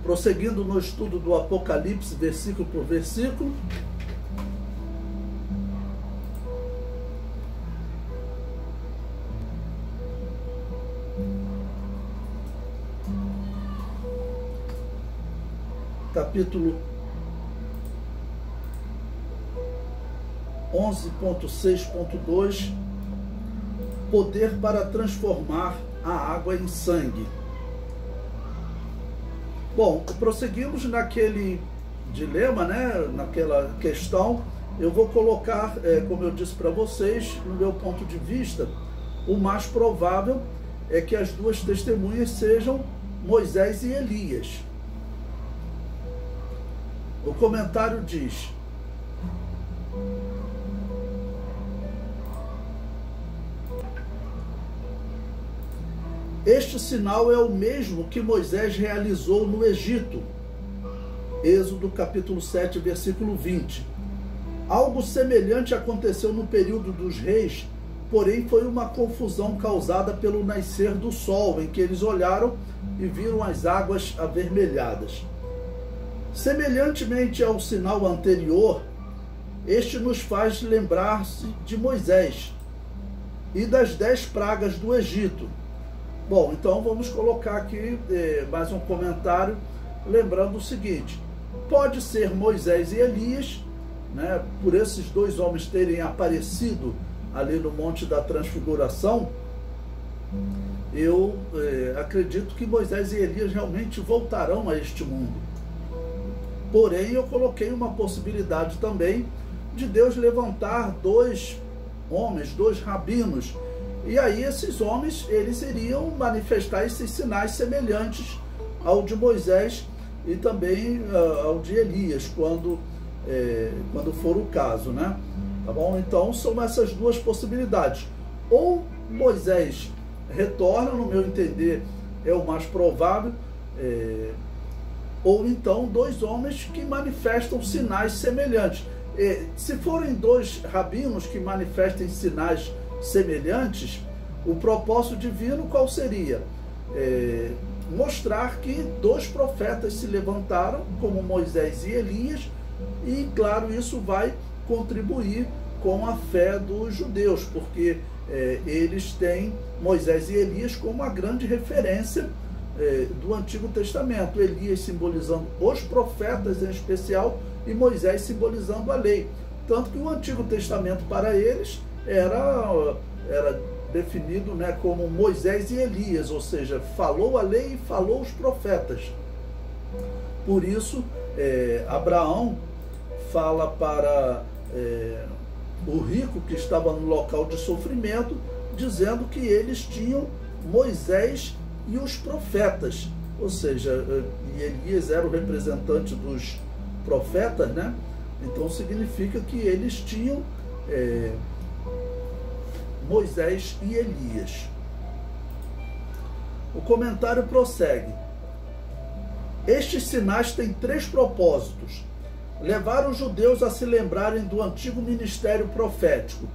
Prosseguindo no estudo do Apocalipse, versículo por versículo. Capítulo 11.6.2, poder para transformar a água em sangue. Bom, prosseguimos naquele dilema, né? Naquela questão. Eu vou colocar, como eu disse para vocês, no meu ponto de vista, o mais provável é que as duas testemunhas sejam Moisés e Elias. O comentário diz: este sinal é o mesmo que Moisés realizou no Egito. Êxodo capítulo 7, versículo 20. Algo semelhante aconteceu no período dos reis, porém foi uma confusão causada pelo nascer do sol, em que eles olharam e viram as águas avermelhadas. Semelhantemente ao sinal anterior, este nos faz lembrar-se de Moisés e das 10 pragas do Egito. Bom, então vamos colocar aqui mais um comentário, lembrando o seguinte: pode ser Moisés e Elias, né, por esses dois homens terem aparecido ali no Monte da Transfiguração. Eu acredito que Moisés e Elias realmente voltarão a este mundo. Porém, eu coloquei uma possibilidade também de Deus levantar dois homens, dois rabinos, e aí esses homens, eles iriam manifestar esses sinais semelhantes ao de Moisés e também ao de Elias, quando for o caso, né? Tá bom? Então, são essas duas possibilidades. Ou Moisés retorna, no meu entender, é o mais provável, ou então dois homens que manifestam sinais semelhantes. Se forem dois rabinos que manifestem sinais semelhantes, o propósito divino qual seria? Mostrar que dois profetas se levantaram, como Moisés e Elias, e claro, isso vai contribuir com a fé dos judeus, porque eles têm Moisés e Elias como a grande referência do Antigo Testamento, Elias simbolizando os profetas em especial e Moisés simbolizando a lei. Tanto que o Antigo Testamento para eles era definido, né, como Moisés e Elias, ou seja, falou a lei e falou os profetas. Por isso, Abraão fala para o rico que estava no local de sofrimento, dizendo que eles tinham Moisés e os profetas, ou seja, e Elias era o representante dos profetas, né? Então significa que eles tinham Moisés e Elias. O comentário prossegue: estes sinais têm 3 propósitos: levar os judeus a se lembrarem do antigo ministério profético.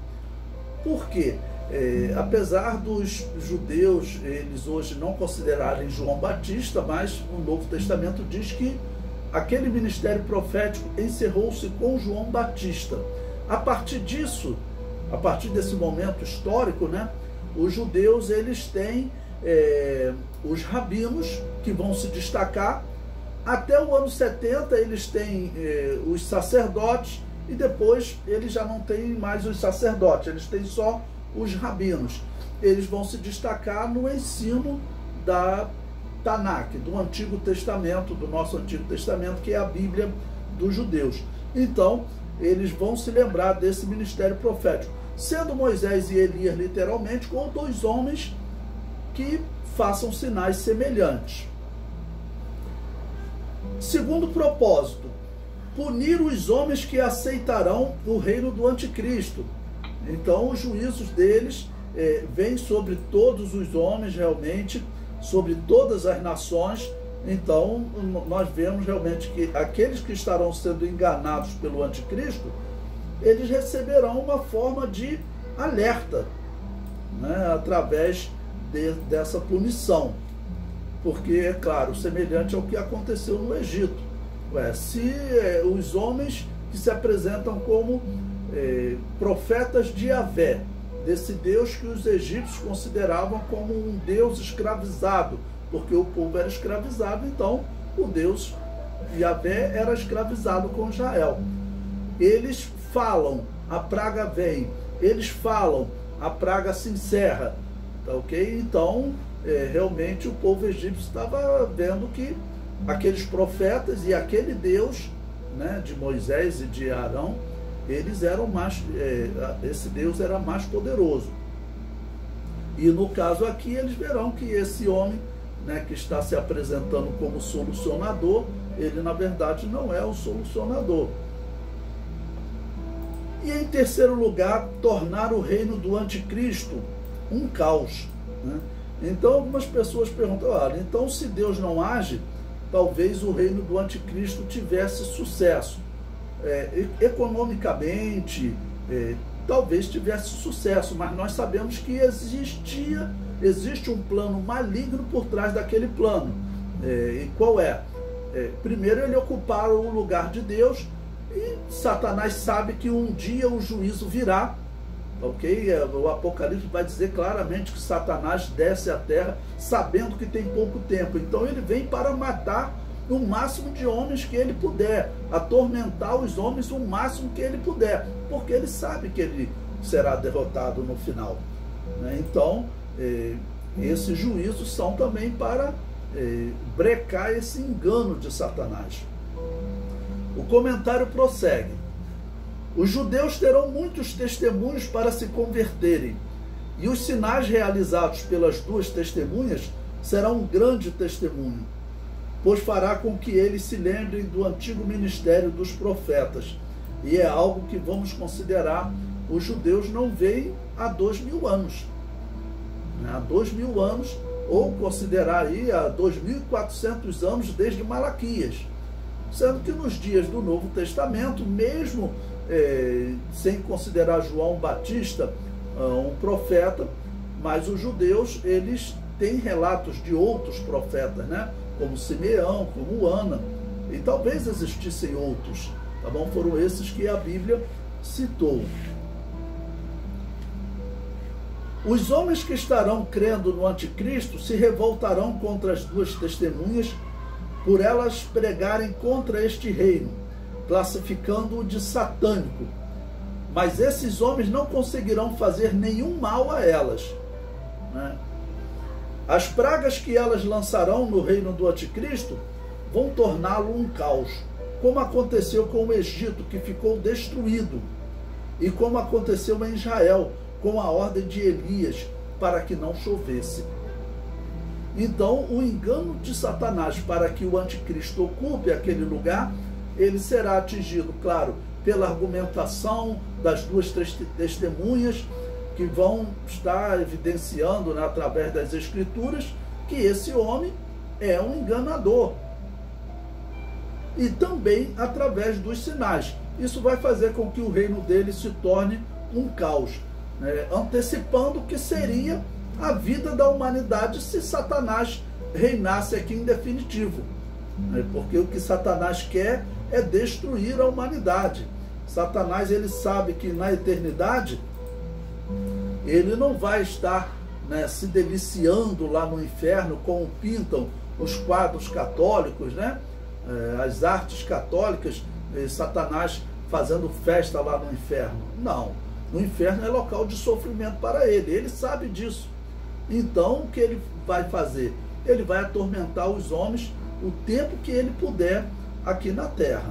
Por quê? Apesar dos judeus, eles hoje não considerarem João Batista, mas o Novo Testamento diz que aquele ministério profético encerrou-se com João Batista. A partir disso, a partir desse momento histórico, né, os judeus, eles têm os rabinos que vão se destacar. Até o ano 70 eles têm os sacerdotes, e depois eles já não têm mais os sacerdotes, eles têm só os rabinos. Eles vão se destacar no ensino da Tanakh, do Antigo Testamento, do nosso Antigo Testamento, que é a Bíblia dos judeus. Então, eles vão se lembrar desse ministério profético, sendo Moisés e Elias literalmente, com 2 homens que façam sinais semelhantes. Segundo propósito, punir os homens que aceitarão o reino do anticristo. Então, os juízos deles vêm sobre todos os homens, realmente, sobre todas as nações. Então, nós vemos realmente que aqueles que estarão sendo enganados pelo anticristo, eles receberão uma forma de alerta, né, através dessa punição. porque, é claro, semelhante ao que aconteceu no Egito. Se os homens que se apresentam como profetas de Yahvé, desse Deus que os egípcios consideravam como um Deus escravizado, porque o povo era escravizado, então o Deus Yahvé era escravizado com Israel. Eles falam, a praga vem, eles falam, a praga se encerra, tá ok? Então, realmente o povo egípcio estava vendo que aqueles profetas e aquele Deus, né, de Moisés e de Arão, eles eram mais, esse Deus era mais poderoso. E no caso aqui eles verão que esse homem, né, que está se apresentando como solucionador, ele na verdade não é o solucionador. E em terceiro lugar, tornar o reino do anticristo um caos, né? Então algumas pessoas perguntam, olha, então se Deus não age, talvez o reino do anticristo tivesse sucesso. Economicamente, talvez tivesse sucesso, mas nós sabemos que existe um plano maligno por trás daquele plano. E qual é? Primeiro, ele ocupar o lugar de Deus, e Satanás sabe que um dia o juízo virá, ok? O Apocalipse vai dizer claramente que Satanás desce à terra sabendo que tem pouco tempo, então ele vem para matar o máximo de homens que ele puder, atormentar os homens o máximo que ele puder, porque ele sabe que ele será derrotado no final, né? Então, esses juízos são também para brecar esse engano de Satanás. O comentário prossegue. Os judeus terão muitos testemunhos para se converterem, e os sinais realizados pelas duas testemunhas serão um grande testemunho, pois fará com que eles se lembrem do antigo ministério dos profetas, e é algo que vamos considerar, os judeus não veem há 2000 anos, né? Há 2000 anos, ou considerar aí há 2400 anos desde Malaquias, sendo que nos dias do Novo Testamento, mesmo sem considerar João Batista um profeta, mas os judeus, eles têm relatos de outros profetas, né? Como Simeão, como Ana, e talvez existissem outros, tá bom? Foram esses que a Bíblia citou. Os homens que estarão crendo no anticristo se revoltarão contra as duas testemunhas, por elas pregarem contra este reino, classificando-o de satânico. Mas esses homens não conseguirão fazer nenhum mal a elas, né? As pragas que elas lançarão no reino do anticristo vão torná-lo um caos, como aconteceu com o Egito, que ficou destruído, e como aconteceu em Israel, com a ordem de Elias, para que não chovesse. Então, o engano de Satanás para que o anticristo ocupe aquele lugar, ele será atingido, claro, pela argumentação das duas testemunhas, que vão estar evidenciando, né, através das escrituras, que esse homem é um enganador. E também através dos sinais. Isso vai fazer com que o reino dele se torne um caos, né, antecipando o que seria a vida da humanidade se Satanás reinasse aqui em definitivo, né, porque o que Satanás quer é destruir a humanidade. Satanás, ele sabe que na eternidade ele não vai estar, né, se deliciando lá no inferno, como pintam os quadros católicos, né, as artes católicas, Satanás fazendo festa lá no inferno. Não, no inferno é local de sofrimento para ele, ele sabe disso. Então, o que ele vai fazer? Ele vai atormentar os homens o tempo que ele puder aqui na terra.